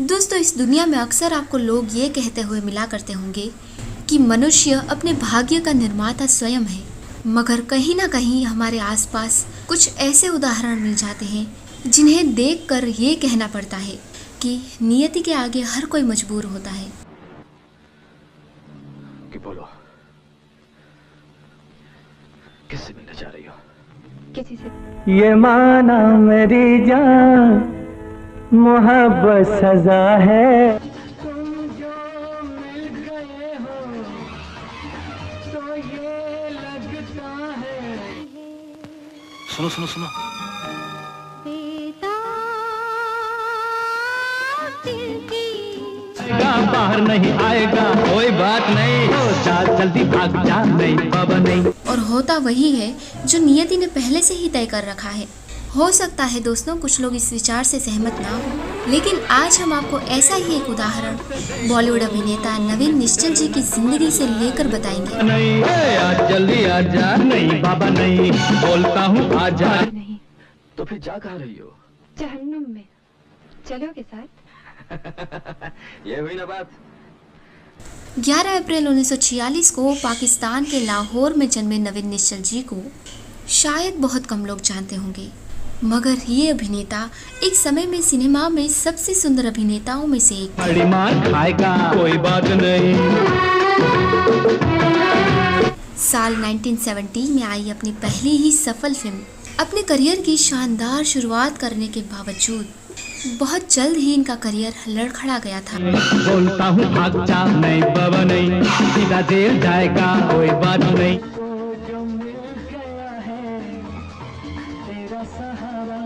दोस्तों, इस दुनिया में अक्सर आपको लोग ये कहते हुए मिला करते होंगे कि मनुष्य अपने भाग्य का निर्माता स्वयं है। मगर कहीं ना कहीं हमारे आसपास कुछ ऐसे उदाहरण मिल जाते हैं जिन्हें देखकर ये कहना पड़ता है कि नियति के आगे हर कोई मजबूर होता है। कि बोलो, किससे मिलने जा रही हो? किसी से। ये माना मेरी जान मोहब्बत सजा है। तुम जो मिल गए हो तो ये लगता है। सुनो सुनो सुनो, बाहर नहीं आएगा, कोई बात नहीं, हो जा जल्दी भाग जा, नहीं बाबा नहीं। और होता वही है जो नियति ने पहले से ही तय कर रखा है। हो सकता है दोस्तों कुछ लोग इस विचार से सहमत ना हो, लेकिन आज हम आपको ऐसा ही एक उदाहरण बॉलीवुड अभिनेता नवीन निश्चल जी की जिंदगी से लेकर बताएंगे। नहीं आज जल्दी आ जा, नहीं बाबा नहीं, बोलता हूँ आ जा। नहीं, तो फिर जा कहाँ रही हो? जहन्नुम में। चलोगे साथ? ये हुई ना बात। 11 अप्रैल 1946 को पाकिस्तान के लाहौर में जन्मे नवीन निश्चल जी को शायद बहुत कम लोग जानते होंगे, मगर ये अभिनेता एक समय में सिनेमा में सबसे सुंदर अभिनेताओं में से एक बड़ी मार खाएगा, कोई बात नहीं। साल 1970 में आई अपनी पहली ही सफल फिल्म अपने करियर की शानदार शुरुआत करने के बावजूद बहुत जल्द ही इनका करियर लड़खड़ा गया था। बोलता हूँ भाग जा, नहीं बाबा नहीं, सीधा देर जाएगा, कोई बात नहीं। जो मिल गया है तेरा सहारा,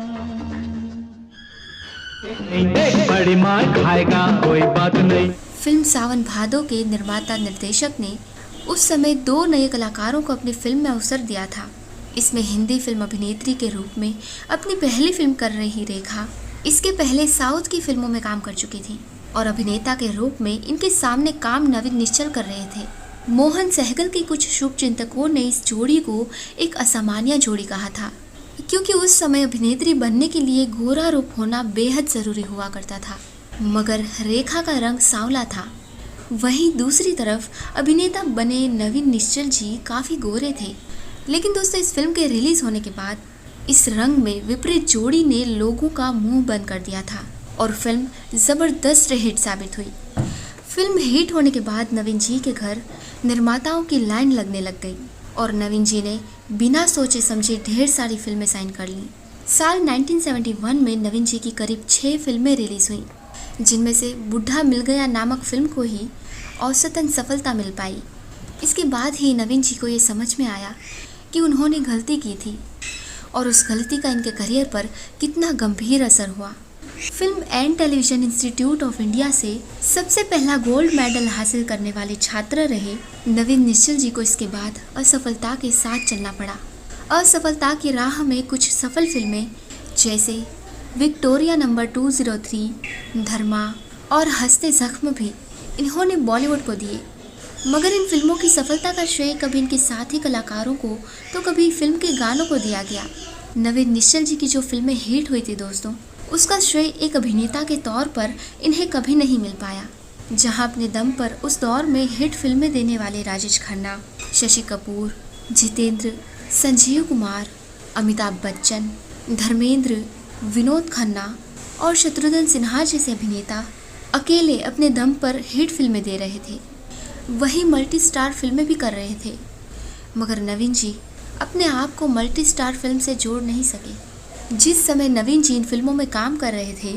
एक बड़ी मार खाएगा, कोई बात नहीं। फिल्म सावन भादो के निर्माता निर्देशक ने उस समय 2 नए कलाकारों को अपनी फिल्म में अवसर दिया था। इसमें हिंदी फिल्म अभिनेत्री के रूप में अपनी पहली फिल्म कर रही रेखा इसके पहले साउथ की फिल्मों में काम कर चुकी थी और अभिनेता के रूप में इनके सामने काम नवीन निश्चल कर रहे थे। मोहन सहगल के कुछ शुभचिंतकों ने इस जोड़ी को एक असामान्य जोड़ी कहा था, क्योंकि उस समय अभिनेत्री बनने के लिए गोरा रूप होना बेहद जरूरी हुआ करता था, मगर रेखा का रंग सांवला था। वहीं दूसरी तरफ अभिनेता बने नवीन निश्चल जी काफ़ी गोरे थे। लेकिन दोस्तों, इस फिल्म के रिलीज होने के बाद इस रंग में विपरीत जोड़ी ने लोगों का मुंह बंद कर दिया था और फिल्म ज़बरदस्त हिट साबित हुई। फिल्म हिट होने के बाद नवीन जी के घर निर्माताओं की लाइन लगने लग गई और नवीन जी ने बिना सोचे समझे ढेर सारी फिल्में साइन कर लीं। साल 1971 में नवीन जी की करीब 6 फिल्में रिलीज हुईं, जिनमें से बुढ़ा मिल गया नामक फिल्म को ही औसतन सफलता मिल पाई। इसके बाद ही नवीन जी को ये समझ में आया कि उन्होंने गलती की थी और उस गलती का इनके करियर पर कितना गंभीर असर हुआ। Film and television institute of India से सबसे पहला गोल्ड मेडल हासिल करने वाले छात्र रहे नवीन निश्चल जी को इसके बाद असफलता के साथ चलना पड़ा। असफलता की राह में कुछ सफल फिल्में जैसे विक्टोरिया नंबर 203, धर्मा और हंसते जख्म भी इन्होंने बॉलीवुड को दिए, मगर इन फिल्मों की सफलता का श्रेय कभी इनके साथी कलाकारों को तो कभी फिल्म के गानों को दिया गया। नवीन निश्चल जी की जो फिल्में हिट हुई थी दोस्तों, उसका श्रेय एक अभिनेता के तौर पर इन्हें कभी नहीं मिल पाया। जहां अपने दम पर उस दौर में हिट फिल्में देने वाले राजेश खन्ना, शशि कपूर, जितेंद्र, संजीव कुमार, अमिताभ बच्चन, धर्मेंद्र, विनोद खन्ना और शत्रुघ्न सिन्हा जैसे अभिनेता अकेले अपने दम पर हिट फिल्में दे रहे थे, वही मल्टी स्टार फिल्में भी कर रहे थे, मगर नवीन जी अपने आप को मल्टी स्टार फिल्म से जोड़ नहीं सके। जिस समय नवीन जी इन फिल्मों में काम कर रहे थे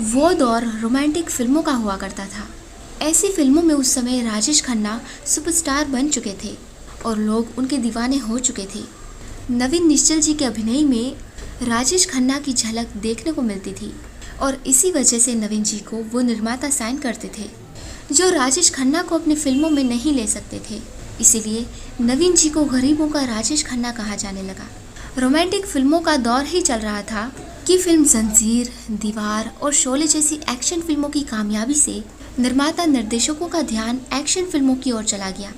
वो दौर रोमांटिक फिल्मों का हुआ करता था। ऐसी फिल्मों में उस समय राजेश खन्ना सुपरस्टार बन चुके थे और लोग उनके दीवाने हो चुके थे। नवीन निश्चल जी के अभिनय में राजेश खन्ना की झलक देखने को मिलती थी और इसी वजह से नवीन जी को वो निर्माता साइन करते थे जो राजेश खन्ना को अपनी फिल्मों में नहीं ले सकते थे। इसीलिए नवीन जी को गरीबों का राजेश खन्ना कहा जाने लगा। रोमांटिक फिल्मों का दौर ही चल रहा था कि फिल्म जंजीर, दीवार और शोले जैसी एक्शन फिल्मों की कामयाबी से निर्माता निर्देशकों का ध्यान एक्शन फिल्मों की ओर चला गया।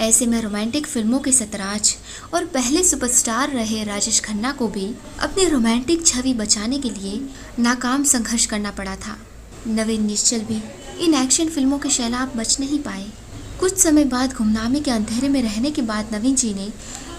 ऐसे में रोमांटिक फिल्मों के सतराज और पहले सुपरस्टार रहे राजेश खन्ना को भी अपनी रोमांटिक छवि बचाने के लिए नाकाम संघर्ष करना पड़ा था। नवीन निश्चल भी इन एक्शन फिल्मों के शैलाब बच नहीं पाए। कुछ समय बाद गुमनामी के अंधेरे में रहने के बाद नवीन जी ने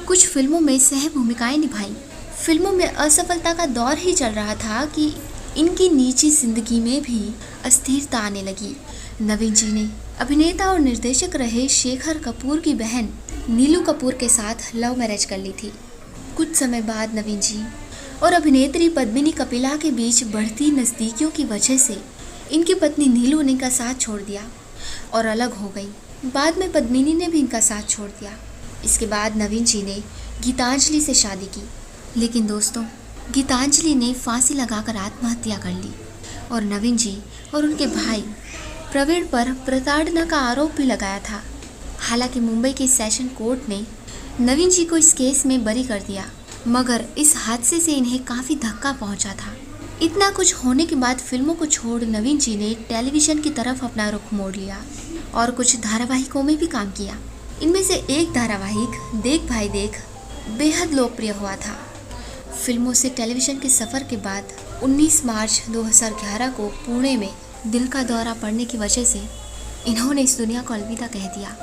कुछ फिल्मों में सह भूमिकाएं निभाई। फिल्मों में असफलता का दौर ही चल रहा था कि इनकी निजी जिंदगी में भी अस्थिरता आने लगी। नवीन जी ने अभिनेता और निर्देशक रहे शेखर कपूर की बहन नीलू कपूर के साथ लव मैरिज कर ली थी। कुछ समय बाद नवीन जी और अभिनेत्री पद्मिनी कपिला के बीच बढ़ती नज़दीकियों की वजह से इनकी पत्नी नीलू ने इनका साथ छोड़ दिया और अलग हो गई। बाद में पद्मिनी ने भी इनका साथ छोड़ दिया। इसके बाद नवीन जी ने गीतांजलि से शादी की, लेकिन दोस्तों गीतांजलि ने फांसी लगाकर आत्महत्या कर ली और नवीन जी और उनके भाई प्रवीण पर प्रताड़ना का आरोप भी लगाया था। हालांकि मुंबई के सेशन कोर्ट ने नवीन जी को इस केस में बरी कर दिया, मगर इस हादसे से इन्हें काफ़ी धक्का पहुंचा था। इतना कुछ होने के बाद फिल्मों को छोड़ नवीन जी ने टेलीविज़न की तरफ अपना रुख मोड़ लिया और कुछ धारावाहिकों में भी काम किया। इनमें से एक धारावाहिक देख भाई देख बेहद लोकप्रिय हुआ था। फिल्मों से टेलीविज़न के सफ़र के बाद 19 मार्च 2011 को पुणे में दिल का दौरा पड़ने की वजह से इन्होंने इस दुनिया को अलविदा कह दिया।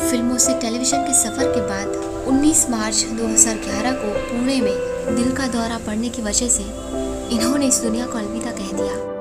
फिल्मों से टेलीविज़न के सफ़र के बाद 19 मार्च 2011 को पुणे में दिल का दौरा पड़ने की वजह से इन्होंने इस दुनिया को अलविदा कह दिया।